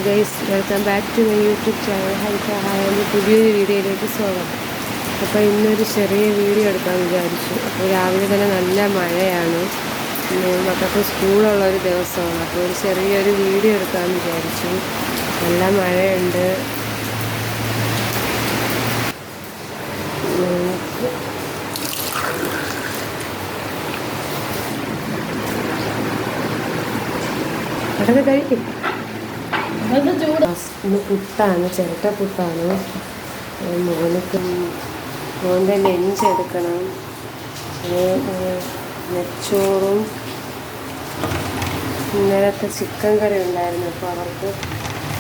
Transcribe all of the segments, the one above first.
Guys, welcome back to my YouTube channel. Hi, പുതിയൊരു വീഡിയോയിലേക്ക് സ്വാഗതം. അപ്പോൾ ഇന്നൊരു ചെറിയ വീഡിയോ എടുക്കാൻ വിചാരിച്ചു. അപ്പോൾ രാവിലെ തന്നെ നല്ല മഴയാണ്, മക്കൾക്ക് സ്കൂളുള്ളൊരു ദിവസമാണ്. അപ്പോൾ ഒരു ചെറിയൊരു വീഡിയോ എടുക്കാൻ വിചാരിച്ചു. നല്ല മഴയുണ്ട്. അതൊക്കെ കഴിക്കും. ഇന്ന് പുട്ടാണ്, ചിരട്ട പുട്ടാണ്. മോൻ്റെ ലഞ്ച് എടുക്കണം. നെച്ചോറും ഇന്നലത്തെ ചിക്കൻ കറി ഉണ്ടായിരുന്നു, അപ്പോൾ അവർക്ക്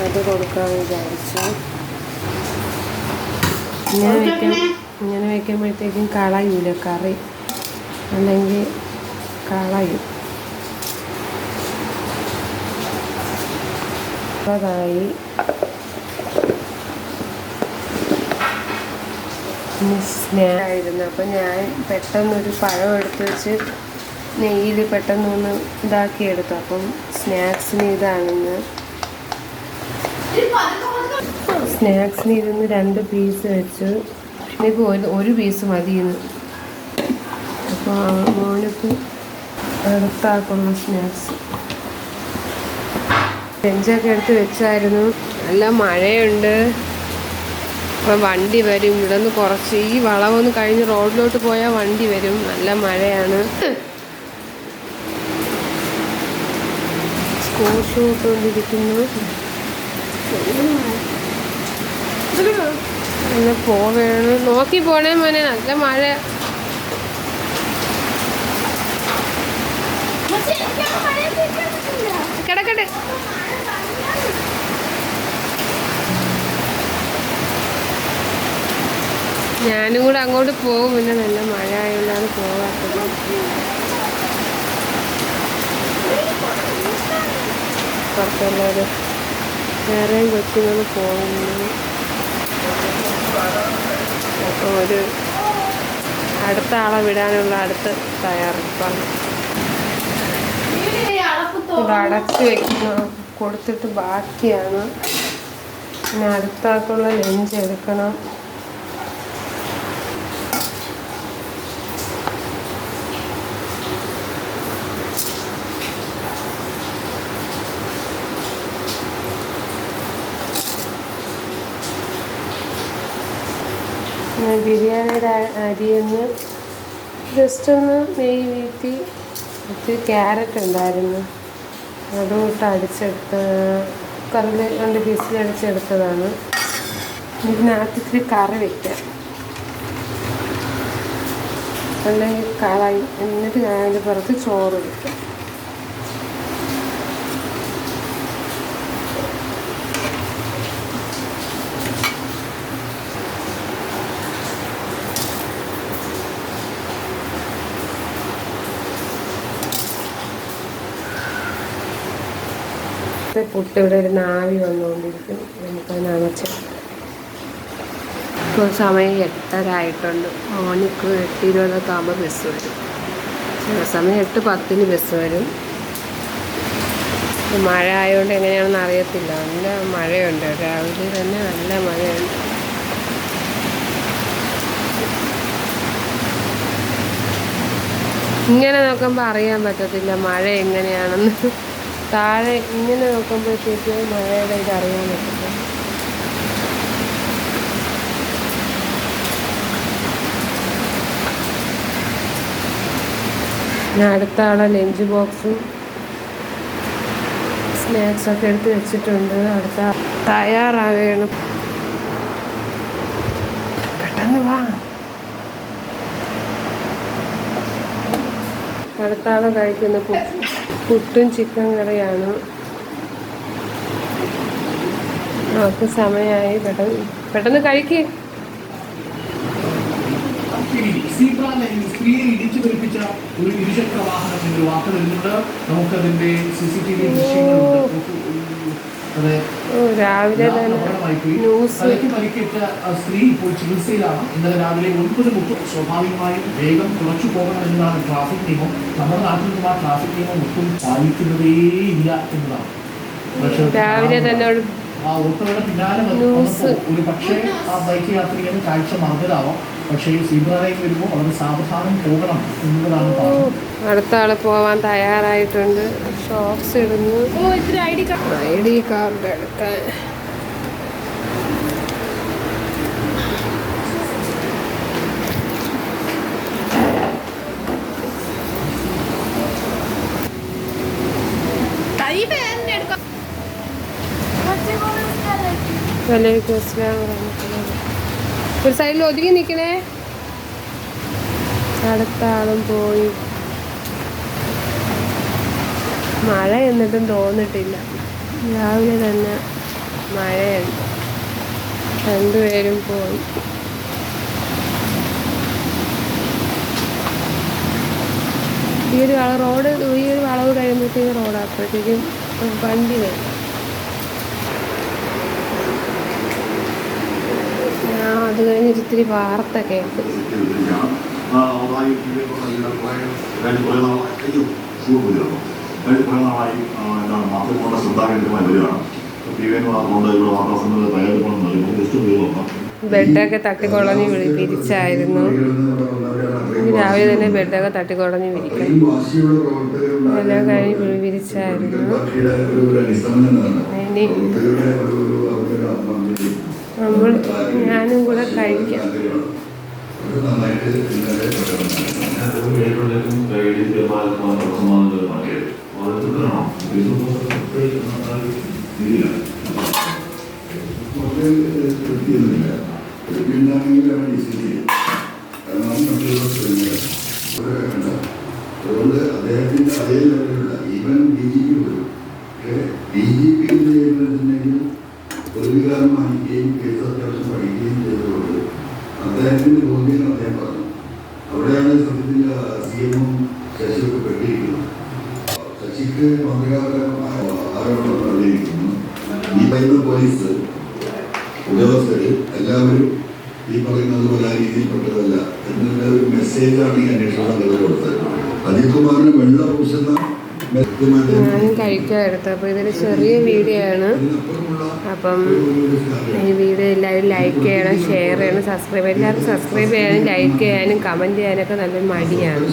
അത് കൊടുക്കാമെന്ന് വിചാരിച്ചു. ഇങ്ങനെ വയ്ക്കുമ്പോഴത്തേക്കും കളയൂല കറി, അല്ലെങ്കിൽ കളയും. ായി സ്നേഹമായിരുന്നു. അപ്പം ഞാൻ പെട്ടെന്നൊരു പഴം എടുത്ത് വെച്ച് നെയ്യിൽ പെട്ടെന്നൊന്ന് ഇതാക്കിയെടുത്തു. അപ്പം സ്നാക്സിന് ഇതാണെന്ന്, സ്നാക്സിന് ഇതൊന്ന് 2 പീസ് വെച്ചു. എനിക്ക് ഒരു പീസ് മതിയെന്ന്. അപ്പോൾ മോനക്ക് എടുത്താക്കുന്ന സ്നാക്സ് ലഞ്ചൊക്കെ എടുത്ത് വെച്ചായിരുന്നു. നല്ല മഴയുണ്ട്. അപ്പം വണ്ടി വരും. ഇവിടെ നിന്ന് കുറച്ച് ഈ വളവൊന്ന് കഴിഞ്ഞ് റോഡിലോട്ട് പോയാൽ വണ്ടി വരും. നല്ല മഴയാണ്. സ്കൂൾ ഷൂ ഇട്ടുകൊണ്ടിരിക്കുന്നു. നല്ല പോവേണം, നോക്കി പോണേ മോനെ, നല്ല മഴ. കിടക്കട്ടെ. ഞാനും കൂടെ അങ്ങോട്ട് പോകും. പിന്നെ നല്ല മഴ ആയതുകൊണ്ടാണ് പോകാത്തത്. പുറത്തുള്ളവർ വേറെയും കൊച്ചുങ്ങൾ പോകുന്നു. അപ്പോൾ ഒരു അടുത്ത ആളെ വിടാനുള്ള അടുത്ത തയ്യാറെടുപ്പാണ്. ഇത് അടച്ച് വയ്ക്കുന്ന കൊടുത്തിട്ട് ബാക്കിയാണ്. പിന്നെ അടുത്ത ആൾക്കുള്ള ലഞ്ച് എടുക്കണം. ബിരിയാണിയുടെ അരിയൊന്ന് ജസ്റ്റ് ഒന്ന് നെയ്യ് വീട്ടി. ഇത്തിരി ക്യാരറ്റ് ഉണ്ടായിരുന്നു, അതുകൊണ്ട് അടിച്ചെടുത്ത് കുക്കറിൽ 2 പീസിൽ അടിച്ചെടുത്തതാണ്. ഇതിനകത്ത് ഇത്തിരി കറി വയ്ക്കാം, അല്ലെങ്കിൽ കളയും. എന്നിട്ട് ഞാൻ അതിൻ്റെ പുറത്ത് ചോറ് വയ്ക്കാം. പുട്ട് ഇവിടെ ഒരു നാവി വന്നുകൊണ്ടിരിക്കും. നമുക്കത് നനച്ച്. ഇപ്പോൾ സമയം 8:30 ആയിട്ടുണ്ട്. മോനിക്ക് 8:20 ആകുമ്പോൾ ബസ് വരും. ചില സമയം 8:10 ബസ് വരും. മഴ ആയതുകൊണ്ട് എങ്ങനെയാണെന്ന് അറിയത്തില്ല. നല്ല മഴയുണ്ട്, രാവിലെ തന്നെ നല്ല മഴയുണ്ട്. ഇങ്ങനെ നോക്കുമ്പോൾ അറിയാൻ പറ്റത്തില്ല മഴ എങ്ങനെയാണെന്ന്. താഴെ ഇങ്ങനെ നോക്കുമ്പോഴത്തേക്ക് മഴയുടെ ഇതറിയാൻ പറ്റില്ല. ഞാൻ അടുത്ത ആളെ ലഞ്ച് ബോക്സും സ്നാക്സൊക്കെ എടുത്ത് വെച്ചിട്ടുണ്ട്. അടുത്ത തയ്യാറാകണം. പെട്ടെന്ന് വാ. അടുത്ത ആളെ കഴിക്കുന്ന പുട്ടും ചിക്കൻ കറിയാണ്. നമുക്ക് സമയമായി. പെട്ടെന്ന് കഴിക്കേ. സ്ത്രീയെ ഇടിച്ചു തെറിപ്പിച്ച ഒരു ഇരുചക്ര വാഹനം എന്നൊരു വാർത്ത വരുന്നുണ്ട്. നമുക്കതിന്റെ CCTV ദൃശ്യങ്ങളുണ്ട്. രാവിലെ പരിക്കേറ്റ സ്ത്രീ ഇപ്പോൾ ചികിത്സയിലാണ്. ഇന്നലെ രാവിലെ 9:30 സ്വാഭാവികമായും വേഗം കുറച്ചു പോകണം എന്നതാണ് ട്രാഫിക് നിയമം. നമ്മുടെ നാട്ടിൽ നിന്നും ആ ട്രാഫിക് നിയമം ഒട്ടും പാലിക്കുന്നതേയില്ല എന്നതാണ്. രാവിലെ തന്നെ ഒരു ആ ഓട്ടോയുടെ പിന്നാലെ ന്യൂസ്. ഒരു പക്ഷേ ആ ബൈക്ക് യാത്രികന് കാഴ്ച മറന്നതാവാം. പക്ഷേ ഈ സീബ്ര ലൈൻ വരുമ്പോൾ വളരെ സാവധാനം പോകണം എന്നതാണ് പറഞ്ഞത്. അടുത്ത ആള് പോവാൻ തയ്യാറായിട്ടുണ്ട്. ഷോക്സ് ഇടുന്നു. ID കാർഡ് എടുക്കാൻ. വലൈക്കും അസ്സലാം വറഹ്മത്തുള്ളാഹി. ഒരു സൈഡിൽ ഒതുങ്ങി നിൽക്കണേ. അടുത്ത ആളും പോയി. മഴ എന്നിട്ടും തോന്നിട്ടില്ല. രാവിലെ തന്നെ മഴയുണ്ട്. രണ്ടുപേരും പോയി. ഈ ഒരു റോഡ്, ഈ ഒരു വളവ് കഴിയുമ്പോഴത്തേക്കും റോഡ്, അപ്പോഴത്തേക്കും വണ്ടി വരും. അത് കഴിഞ്ഞ് ഇത്തിരി വാർത്ത കേൾക്കും. ബെഡൊക്കെ തട്ടിക്കുളഞ്ഞ് വിരിച്ചായിരുന്നു. രാവിലെ തന്നെ ബെഡൊക്കെ തട്ടിക്കുളഞ്ഞ് വിരിക്കും. എല്ലാം കഴിഞ്ഞ് വിരിച്ചായിരുന്നു. ഇനി ഞാനും കൂടെ കഴിക്കാം. അതുകൊണ്ട് അദ്ദേഹത്തിന്റെ അതേ ലെവലിലുള്ള ഈവൻ DGP പോലും DGP പ്രതികാരം വാങ്ങിക്കുകയും കേസ് അത്യാവശ്യം പഠിക്കുകയും ചെയ്തതുകൊണ്ട് അദ്ദേഹത്തിന്റെ ബോധ്യം അദ്ദേഹം പറഞ്ഞു. അവിടെയാണ് സത്യത്തിൽ CM-ഉം ശശിയൊക്കെ പെട്ടിരിക്കുന്നത്. ശശിക്ക് മന്ത്രികാപരമായ ആരോപണം നടത്തിയിരിക്കുന്നു. ഈ പറയുന്ന പോലീസ് ഉദ്യോഗസ്ഥര് എല്ലാവരും ഈ പറയുന്നത് പോലെ ആ രീതിയിൽപ്പെട്ടതല്ല എന്നുള്ള ഒരു മെസ്സേജാണ് ഈ അന്വേഷണ സംഘത്തിൽ കൊടുത്തത്. അജിത് കുമാറിന് വെള്ള പൂശുന്ന ഞാനും കഴിക്കാൻ എടുത്തത്. അപ്പോൾ ഇതൊരു ചെറിയ വീഡിയോ ആണ്. അപ്പം ഈ വീഡിയോ എല്ലാവരും ലൈക്ക് ചെയ്യണം, ഷെയർ ചെയ്യണം, സബ്സ്ക്രൈബ് ചെയ്യണം. എല്ലാവരും സബ്സ്ക്രൈബ് ചെയ്യാനും ലൈക്ക് ചെയ്യാനും കമൻറ്റ് ചെയ്യാനൊക്കെ നല്ല മടിയാണ്.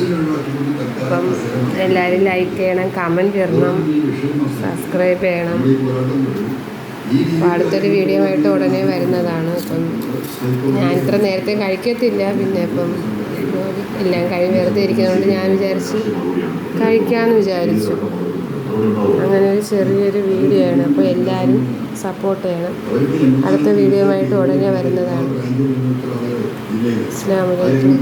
അപ്പം എല്ലാവരും ലൈക്ക് ചെയ്യണം, കമൻറ്റ് ഇടണം, സബ്സ്ക്രൈബ് ചെയ്യണം. അപ്പോൾ അടുത്തൊരു വീഡിയോ ആയിട്ട് ഉടനെ വരുന്നതാണ്. അപ്പം ഞാൻ ഇത്ര നേരത്തെ കഴിക്കത്തില്ല. പിന്നെ ഇപ്പം എല്ലാം വെറുതെ ഇരിക്കുന്നതുകൊണ്ട് ഞാൻ വിചാരിച്ചു കഴിക്കാമെന്ന് വിചാരിച്ചു. അങ്ങനെ ഒരു ചെറിയൊരു വീഡിയോ ആണ്. അപ്പോൾ എല്ലാവരും സപ്പോർട്ട് ചെയ്യണം. അടുത്ത വീഡിയോ ആയിട്ട് ഉടനെ വരുന്നതാണ്. അസ്സലാമു അലൈക്കും.